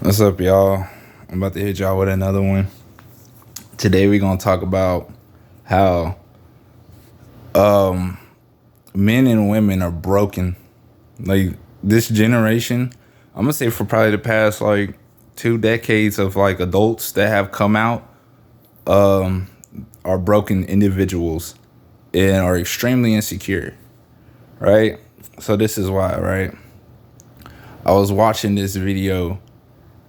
What's up, y'all? I'm about to hit y'all with another one. Today we're gonna talk about how men and women are broken. Like this generation, I'm gonna say for probably the past like 2 decades of like adults that have come out are broken individuals and are extremely insecure, right? So this is why, right? I was watching this video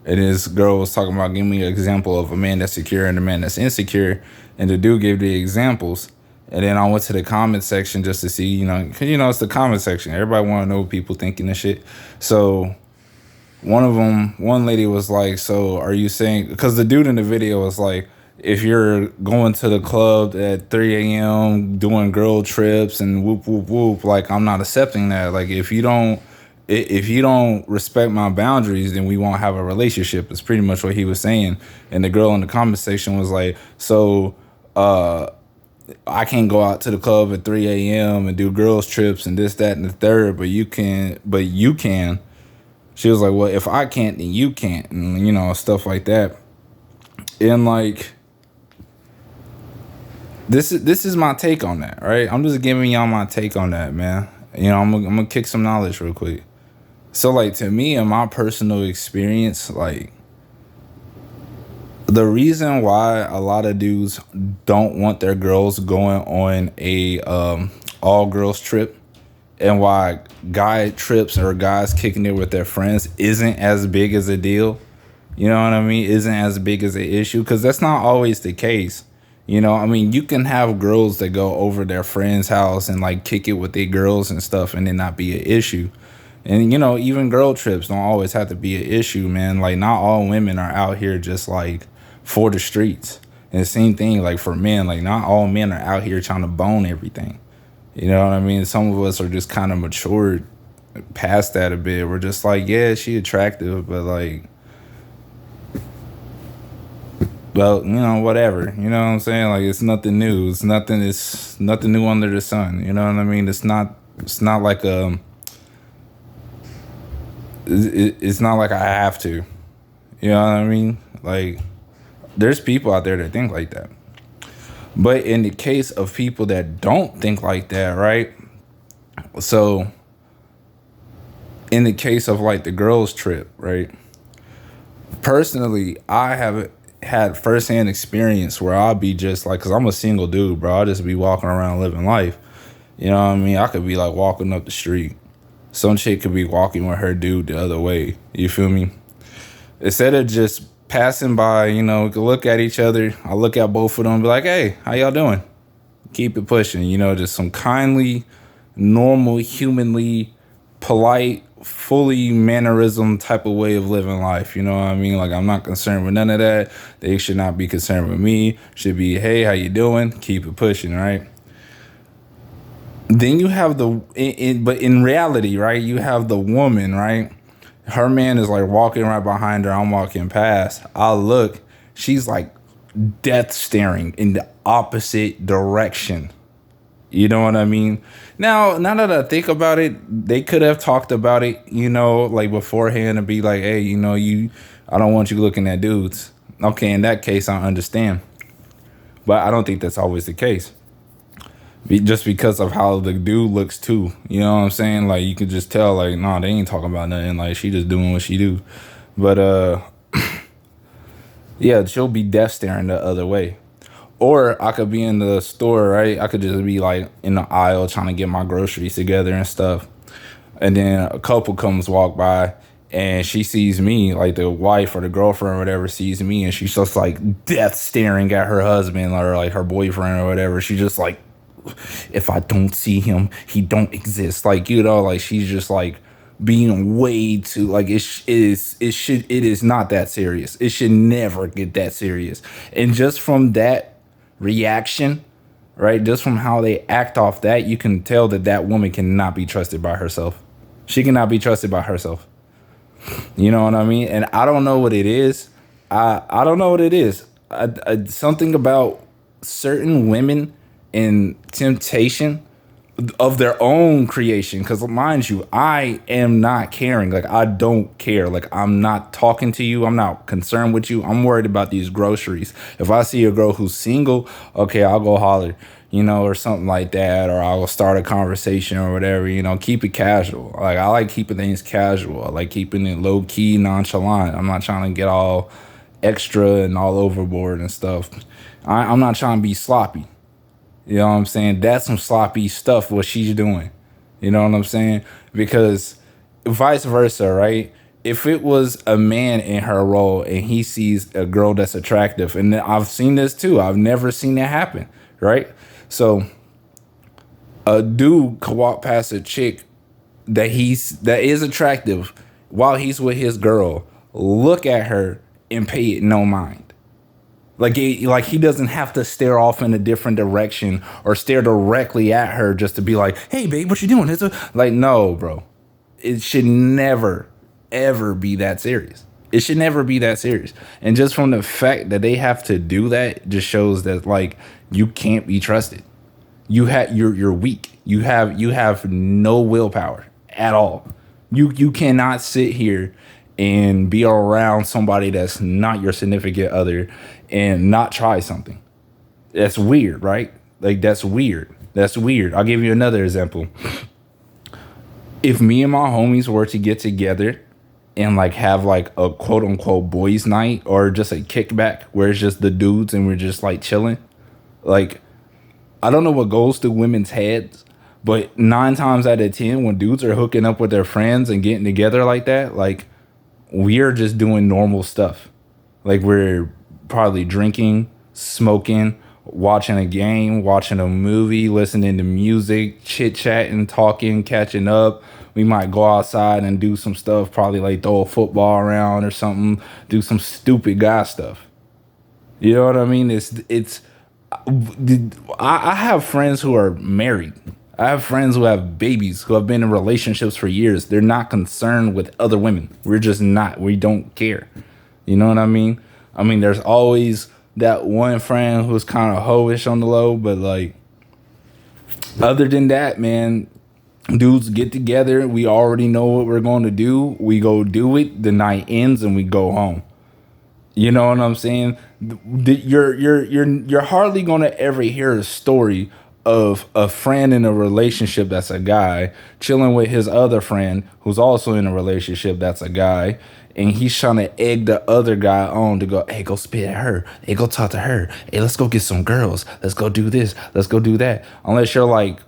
and this girl was talking about giving me an example of a man that's secure and a man that's insecure. And the dude gave the examples. And then I went to the comment section just to see, because, it's the comment section. Everybody want to know what people thinking and shit. So one lady was like, so are you saying, because the dude in the video was like, if you're going to the club at 3 a.m. doing girl trips and whoop, whoop, whoop, like, I'm not accepting that. Like, if you don't respect my boundaries, then we won't have a relationship. It's pretty much what he was saying. And the girl in the comment section was like, so I can't go out to the club at 3 a.m. and do girls trips and this, that, and the third, but you can. She was like, well, if I can't, then you can't. And, stuff like that. And like, this is my take on that, right? I'm just giving y'all my take on that, man. I'm gonna kick some knowledge real quick. So, like, to me, in my personal experience, like, the reason why a lot of dudes don't want their girls going on a all girls trip, and why guy trips or guys kicking it with their friends isn't as big as a deal, you know what I mean? Isn't as big as an issue, because that's not always the case. You can have girls that go over their friend's house and like kick it with their girls and stuff and it not be an issue. And, even girl trips don't always have to be an issue, man. Like, not all women are out here just, like, for the streets. And the same thing, like, for men. Like, not all men are out here trying to bone everything. You know what I mean? Some of us are just kind of matured past that a bit. We're just like, yeah, she attractive, but, like, well, whatever. You know what I'm saying? Like, it's nothing new. It's nothing new under the sun. You know what I mean? It's not like it's not like I have to. You know what I mean? Like, there's people out there that think like that. But in the case of people that don't think like that, right? So, in the case of like the girls' trip, right? Personally, I have had firsthand experience where I'll be just like, because I'm a single dude, bro. I'll just be walking around living life. You know what I mean? I could be like walking up the street. Some chick could be walking with her dude the other way. You feel me? Instead of just passing by, we could look at each other. I look at both of them and be like, hey, how y'all doing? Keep it pushing. Just some kindly, normal, humanly, polite, fully mannerism type of way of living life. You know what I mean? Like, I'm not concerned with none of that. They should not be concerned with me. Should be, hey, how you doing? Keep it pushing, right? Then you have but in reality, right, you have the woman, right? Her man is like walking right behind her. I'm walking past. I look, she's like death staring in the opposite direction. You know what I mean? Now that I think about it, they could have talked about it, like beforehand and be like, hey, I don't want you looking at dudes. Okay, in that case, I understand. But I don't think that's always the case. Just because of how the dude looks too, you know what I'm saying? Like, you could just tell, like, nah, they ain't talking about nothing. Like, she just doing what she do. But yeah, she'll be death staring the other way. Or I could be in the store, right? I could just be like in the aisle trying to get my groceries together and stuff. And then a couple comes walk by and she sees me, like the wife or the girlfriend or whatever sees me, and she's just like death staring at her husband or like her boyfriend or whatever. She just like, if I don't see him, he don't exist. Like, like she's just like being way too, like, it is not that serious. It should never get that serious. And just from that reaction, right, just from how they act off that, you can tell that woman cannot be trusted by herself. She cannot be trusted by herself. You know what I mean? And I don't know what it is. I don't know what it is. Something about certain women in temptation of their own creation. Because mind you, I am not caring. Like, I don't care. Like, I'm not talking to you. I'm not concerned with you. I'm worried about these groceries. If I see a girl who's single, okay, I'll go holler, or something like that, or I'll start a conversation or whatever. Keep it casual. Like, I like keeping things casual. I like keeping it low key, nonchalant. I'm not trying to get all extra and all overboard and stuff. I'm not trying to be sloppy. You know what I'm saying? That's some sloppy stuff, what she's doing. You know what I'm saying? Because vice versa, right? If it was a man in her role and he sees a girl that's attractive, and I've seen this too, I've never seen it happen, right? So a dude could walk past a chick that is attractive while he's with his girl, look at her and pay it no mind. Like he doesn't have to stare off in a different direction or stare directly at her just to be like, "Hey, babe, what you doing?" Like, no, bro. It should never, ever be that serious. It should never be that serious. And just from the fact that they have to do that just shows that, like, you can't be trusted. You're weak. You have no willpower at all. You cannot sit here and be around somebody that's not your significant other and not try something. That's weird, right? Like, that's weird. That's weird. I'll give you another example. If me and my homies were to get together and like have like a quote unquote boys night or just a kickback where it's just the dudes and we're just like chilling, like, I don't know what goes through women's heads, but 9 times out of 10 when dudes are hooking up with their friends and getting together like that, like, we're just doing normal stuff. Like, we're probably drinking, smoking, watching a game, watching a movie, listening to music, chit-chatting, talking, catching up. We might go outside and do some stuff, probably like throw a football around or something, do some stupid guy stuff. You know what I mean? I have friends who are married. I have friends who have babies, who have been in relationships for years. They're not concerned with other women. We're just not. We don't care. You know what I mean? I mean, there's always that one friend who's kind of hoish on the low, but like, other than that, man, dudes get together. We already know what we're going to do. We go do it. The night ends and we go home. You know what I'm saying? You're hardly gonna ever hear a story of a friend in a relationship that's a guy chilling with his other friend who's also in a relationship that's a guy, and he's trying to egg the other guy on to go, "Hey, go spit at her. Hey, go talk to her. Hey, let's go get some girls. Let's go do this. Let's go do that." Unless you're like,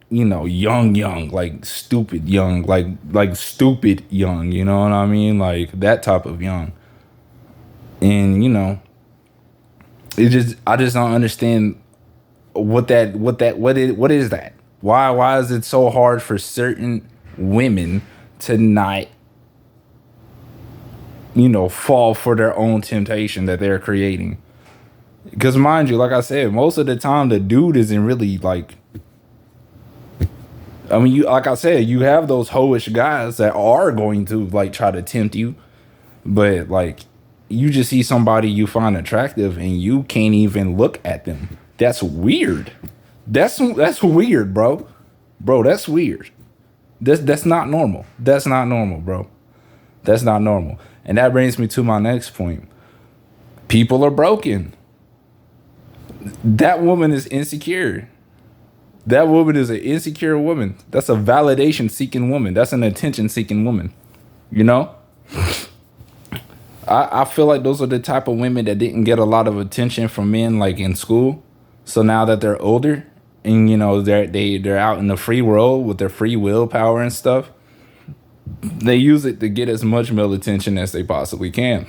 young, like stupid young, like stupid young. You know what I mean? Like that type of young. And I just don't understand what is that? Why is it so hard for certain women to not fall for their own temptation that they're creating? Because mind you, like I said, most of the time the dude isn't really like, I mean, like I said, you have those hoish guys that are going to like try to tempt you, but like, you just see somebody you find attractive and you can't even look at them. That's weird. That's weird, bro. Bro, that's weird. That's not normal. That's not normal, bro. That's not normal. And that brings me to my next point. People are broken. That woman is insecure. That woman is an insecure woman. That's a validation seeking woman. That's an attention seeking woman. You know? I feel like those are the type of women that didn't get a lot of attention from men like in school. So now that they're older and they're out in the free world with their free willpower and stuff, they use it to get as much male attention as they possibly can,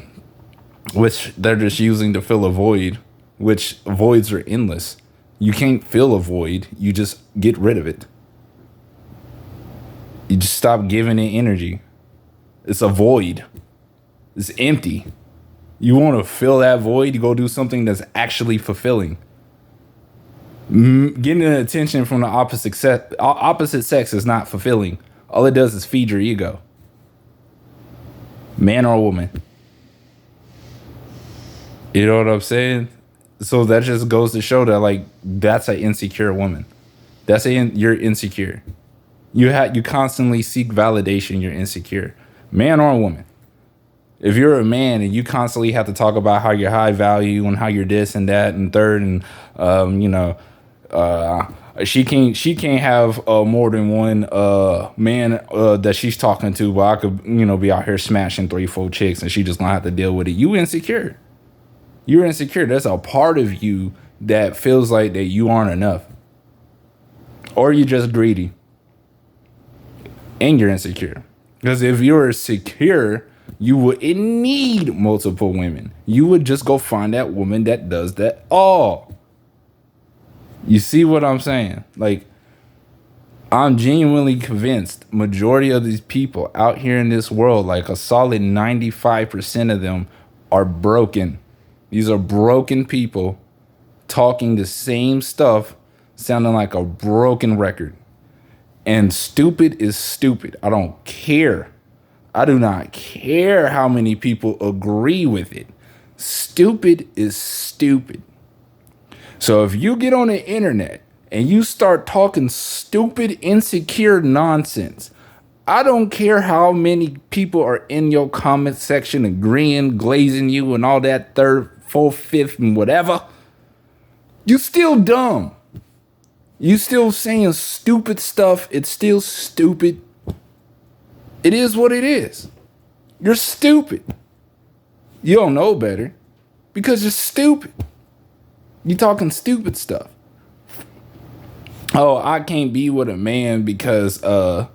which they're just using to fill a void, which voids are endless. You can't fill a void. You just get rid of it. You just stop giving it energy. It's a void. It's empty. You want to fill that void, you go do something that's actually fulfilling. Getting attention from the opposite sex is not fulfilling. All it does is feed your ego. Man or woman. You know what I'm saying? So that just goes to show that, like, that's an insecure woman. You're insecure. You constantly seek validation. You're insecure, man or woman. If you're a man and you constantly have to talk about how you're high value and how you're this and that and third and uh, she can't have more than one man that she's talking to, but I could be out here smashing 3-4 chicks and she just gonna have to deal with it. You insecure. You're insecure. There's a part of you that feels like that you aren't enough, or you're just greedy and you're insecure. Because if you're secure, you wouldn't need multiple women. You would just go find that woman that does that all. You see what I'm saying? Like, I'm genuinely convinced majority of these people out here in this world, like a solid 95% of them, are broken. These are broken people talking the same stuff, sounding like a broken record. And stupid is stupid. I don't care. I do not care how many people agree with it. Stupid is stupid. So if you get on the internet and you start talking stupid, insecure nonsense, I don't care how many people are in your comment section agreeing, glazing you, and all that third, fourth, fifth, and whatever. You still dumb. You still saying stupid stuff. It's still stupid. It is what it is. You're stupid. You don't know better because you're stupid. You talking stupid stuff. Oh, I can't be with a man because or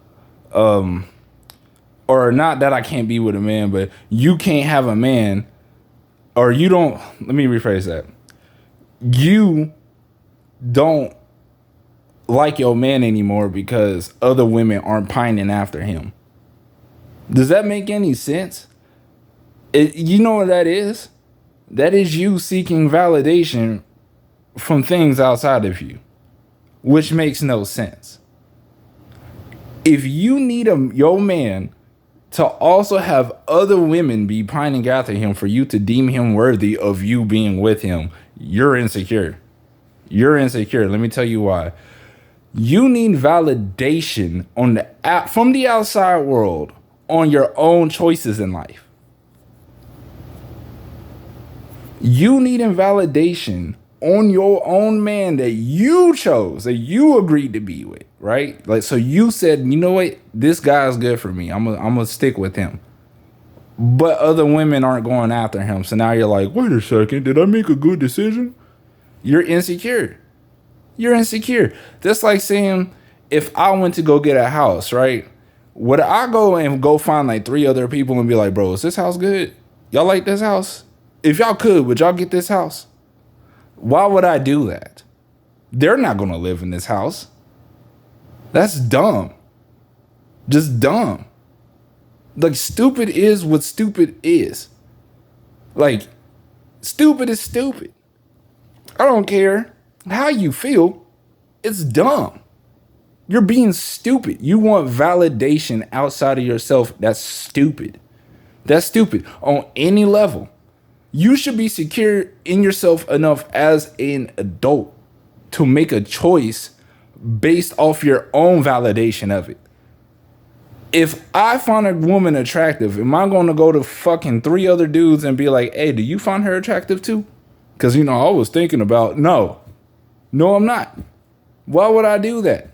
not that I can't be with a man, but you can't have a man, or you don't, let me rephrase that. You don't like your man anymore because other women aren't pining after him. Does that make any sense? You know what that is? That is you seeking validation from things outside of you, which makes no sense. If you need your man to also have other women be pining after him for you to deem him worthy of you being with him, you're insecure. You're insecure. Let me tell you why. You need validation from the outside world on your own choices in life. You need validation on your own man that you chose, that you agreed to be with, right? Like, so you said, you know what, this guy's good for me. I'm gonna stick with him. But other women aren't going after him. So now you're like, wait a second, did I make a good decision? You're insecure. You're insecure. That's like saying, if I went to go get a house, right? Would I go find like 3 other people and be like, bro, is this house good? Y'all like this house? If y'all could, would y'all get this house? Why would I do that? They're not going to live in this house. That's dumb. Just dumb. Like, stupid is what stupid is. Like, stupid is stupid. I don't care how you feel. It's dumb. You're being stupid. You want validation outside of yourself. That's stupid. That's stupid on any level. You should be secure in yourself enough as an adult to make a choice based off your own validation of it. If I find a woman attractive, am I going to go to fucking 3 other dudes and be like, hey, do you find her attractive too? Because, I was thinking about, no, I'm not. Why would I do that?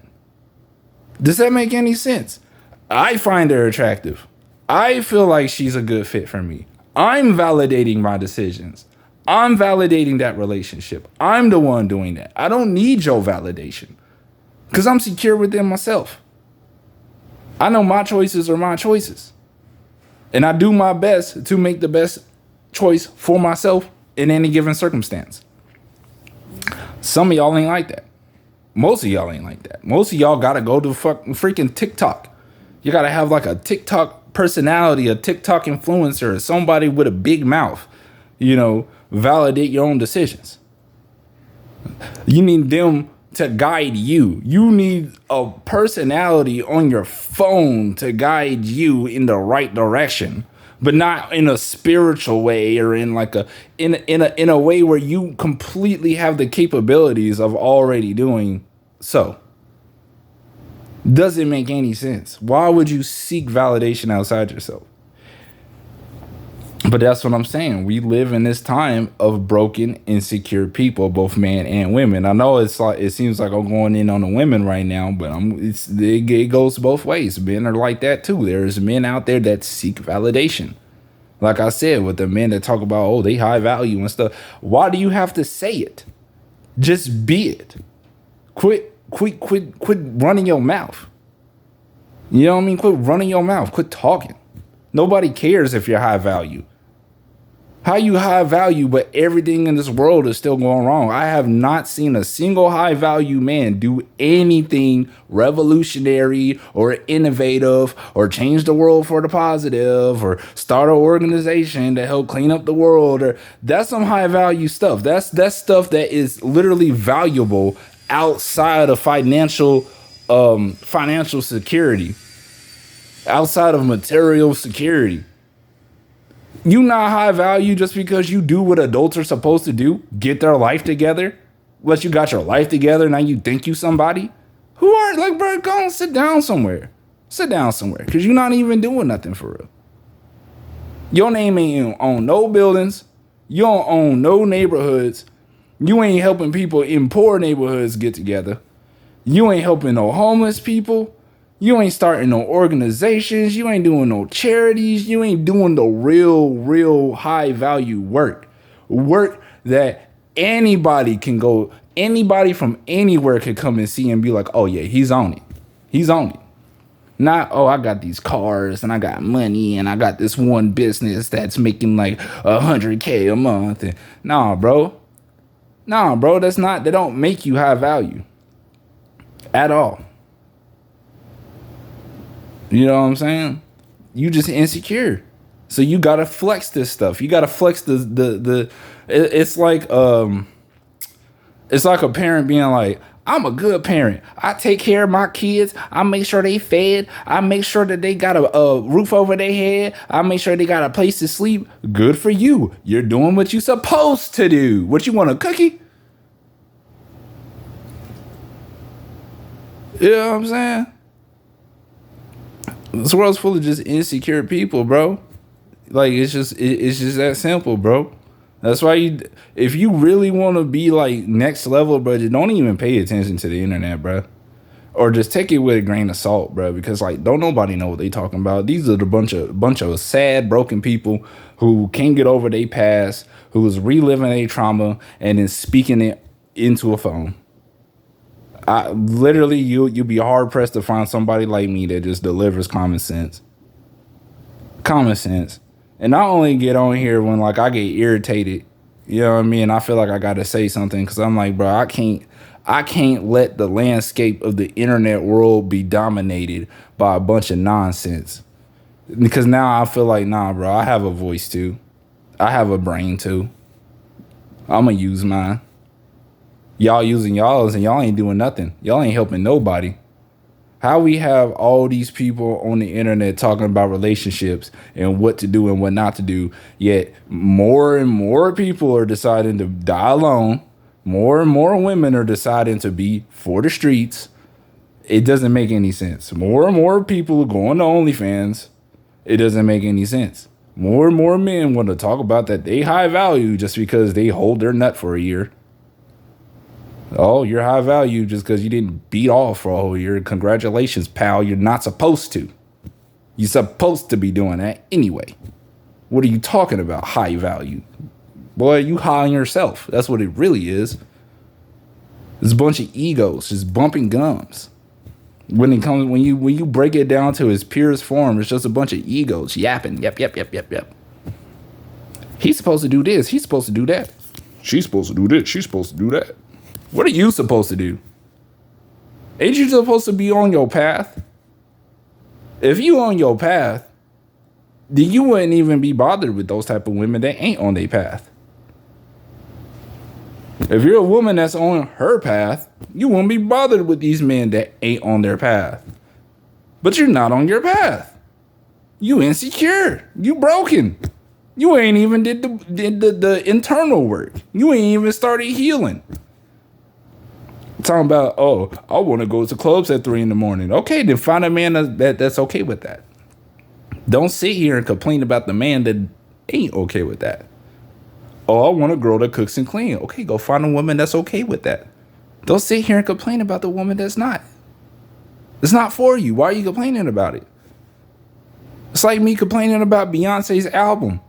Does that make any sense? I find her attractive. I feel like she's a good fit for me. I'm validating my decisions. I'm validating that relationship. I'm the one doing that. I don't need your validation because I'm secure within myself. I know my choices are my choices. And I do my best to make the best choice for myself in any given circumstance. Some of y'all ain't like that. Most of y'all ain't like that. Most of y'all got to go to freaking TikTok. You got to have like a TikTok personality, a TikTok influencer, somebody with a big mouth, validate your own decisions. You need them to guide you. You need a personality on your phone to guide you in the right direction, but not in a spiritual way or in like in a way where you completely have the capabilities of already doing so. Doesn't make any sense. Why would you seek validation outside yourself? But that's what I'm saying. We live in this time of broken, insecure people, both men and women. I know it's like, it seems like I'm going in on the women right now, but it goes both ways. Men are like that too. There's men out there that seek validation. Like I said, with the men that talk about, oh, they high value and stuff. Why do you have to say it? Just be it. Quit running your mouth. You know what I mean? Quit running your mouth. Quit talking. Nobody cares if you're high value. How you high value, but everything in this world is still going wrong? I have not seen a single high value man do anything revolutionary or innovative or change the world for the positive or start an organization to help clean up the world. Or that's some high value stuff. That's stuff that is literally valuable outside of financial security, outside of material security. You not high value just because you do what adults are supposed to do, get their life together. Once you got your life together, now you think you somebody. Who are, like, bro, go and sit down somewhere. Sit down somewhere, because you're not even doing nothing for real. Your name ain't on no buildings. You don't own no neighborhoods. You ain't helping people in poor neighborhoods get together. You ain't helping no homeless people. You ain't starting no organizations. You ain't doing no charities. You ain't doing the real high value work. Work that anybody can go, anybody from anywhere could come and see and be like, oh yeah, he's on it. He's on it. Not, oh, I got these cars and I got money and I got this one business that's making like $100K a month. And nah, bro, that's not, they don't make you high value at all. You know what I'm saying? You just insecure. So you gotta flex this stuff. You gotta flex it's like a parent being like, I'm a good parent. I take care of my kids. I make sure they fed. I make sure that they got a roof over their head. I make sure they got a place to sleep. Good for you. You're doing what you're supposed to do. What, you want, a cookie? You know what I'm saying? This world's full of just insecure people, bro. Like, it's just that simple, bro. That's why if you really want to be like next level, bro, just don't even pay attention to the internet, bro. Or just take it with a grain of salt, bro. Because like, don't nobody know what they talking about. These are the bunch of sad, broken people who can't get over their past, who is reliving their trauma and then speaking it into a phone. Literally, you'll be hard pressed to find somebody like me that just delivers common sense. And I only get on here when like I get irritated. You know what I mean? I feel like I gotta say something because I'm like, bro, I can't let the landscape of the internet world be dominated by a bunch of nonsense. Because now I feel like, nah, bro, I have a voice too. I have a brain too. I'ma use mine. Y'all using y'all's and y'all ain't doing nothing. Y'all ain't helping nobody. How we have all these people on the internet talking about relationships and what to do and what not to do, yet more and more people are deciding to die alone. More and more women are deciding to be for the streets. It doesn't make any sense. More and more people are going to OnlyFans. It doesn't make any sense. More and more men want to talk about that they high value just because they hold their nut for a year. Oh, you're high value just because you didn't beat off for a whole year. Congratulations, pal. You're not supposed to. You're supposed to be doing that anyway. What are you talking about, high value? Boy, you high on yourself. That's what it really is. It's a bunch of egos just bumping gums. When you break it down to its purest form, it's just a bunch of egos yapping. Yep. He's supposed to do this. He's supposed to do that. She's supposed to do this. She's supposed to do that. What are you supposed to do? Ain't you supposed to be on your path? If you on your path, then you wouldn't even be bothered with those type of women that ain't on their path. If you're a woman that's on her path, you won't be bothered with these men that ain't on their path. But you're not on your path. You insecure. You broken. You ain't even did the internal work. You ain't even started healing. Talking about, oh, I want to go to clubs at 3 a.m. Okay, then find a man that's okay with that. Don't sit here and complain about the man that ain't okay with that. Oh, I want a girl that cooks and cleans. Okay, go find a woman that's okay with that. Don't sit here and complain about the woman that's not. It's not for you. Why are you complaining about it? It's like me complaining about Beyonce's album.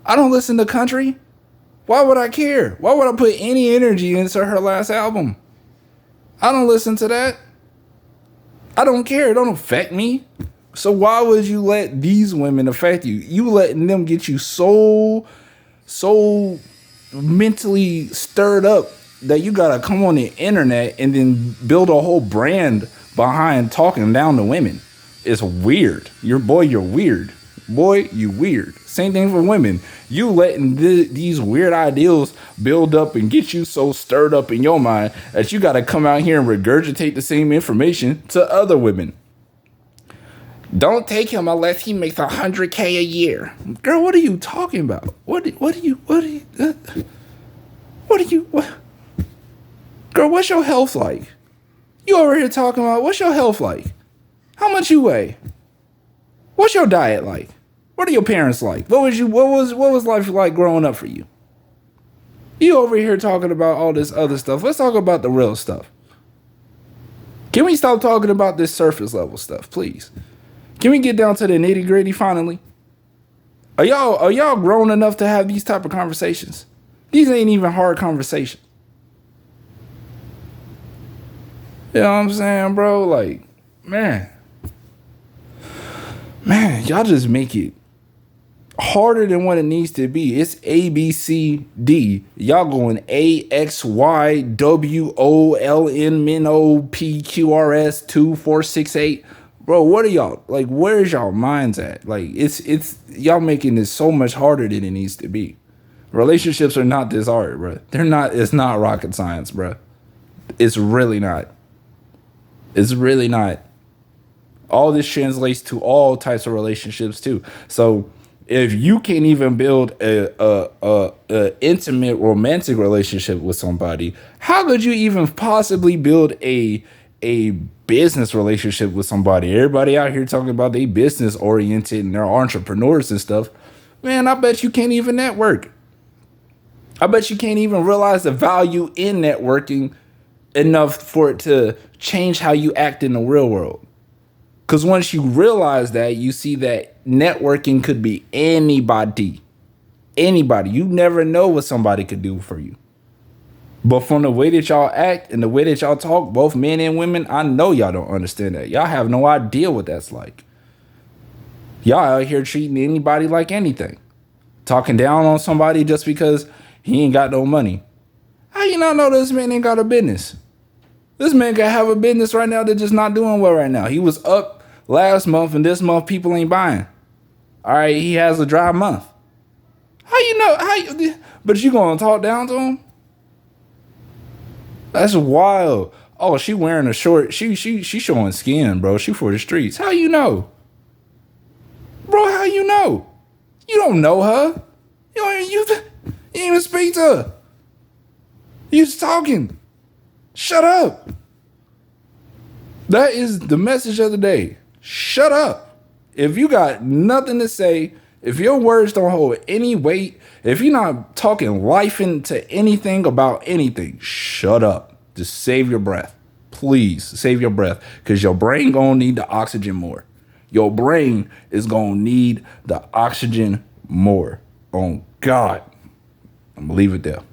I don't listen to country. Why would I care? Why would I put any energy into her last album? I don't listen to that. I don't care. It don't affect me. So why would you let these women affect you? You letting them get you so mentally stirred up that you gotta come on the internet and then build a whole brand behind talking down to women. It's weird. You're weird. Boy, you weird. Same thing for women. You letting these weird ideals build up and get you so stirred up in your mind that you got to come out here and regurgitate the same information to other women. Don't take him unless he makes $100K a year. Girl, what are you talking about? What Girl, what's your health like? You over here talking about what's your health like? How much you weigh? What's your diet like? What are your parents like? What was life like growing up for you? You over here talking about all this other stuff. Let's talk about the real stuff. Can we stop talking about this surface level stuff, please? Can we get down to the nitty gritty finally? Are y'all grown enough to have these type of conversations? These ain't even hard conversations. You know what I'm saying, bro? Like, man, y'all just make it harder than what it needs to be. It's A, B, C, D. Y'all going A, X, Y, W, O, L, N, M, O, P, Q, R, S, 2, 4, 6, 8. Bro, what are y'all, like, where's y'all minds at? Like, it's y'all making this so much harder than it needs to be. Relationships are not this hard, bro. It's not rocket science, bro. It's really not. It's really not. All this translates to all types of relationships too. So if you can't even build a intimate romantic relationship with somebody, how could you even possibly build a business relationship with somebody? Everybody out here talking about they business oriented and they're entrepreneurs and stuff. Man, I bet you can't even network. I bet you can't even realize the value in networking enough for it to change how you act in the real world. Because once you realize that, you see that networking could be anybody. Anybody. You never know what somebody could do for you. But from the way that y'all act and the way that y'all talk, both men and women, I know y'all don't understand that. Y'all have no idea what that's like. Y'all out here treating anybody like anything. Talking down on somebody just because he ain't got no money. How you not know this man ain't got a business? This man can have a business right now that's just not doing well right now. He was up last month and this month people ain't buying. All right, he has a dry month. How you know? But you gonna talk down to him? That's wild. Oh, she wearing a short. She showing skin, bro. She for the streets. How you know? Bro, how you know? You don't know her. You didn't even speak to her. You was talking. Shut up. That is the message of the day. Shut up. If you got nothing to say, if your words don't hold any weight, if you're not talking life into anything about anything, shut up. Just save your breath. Please save your breath, because your brain gonna need the oxygen more. Your brain is gonna need the oxygen more. Oh God. I'm gonna leave it there.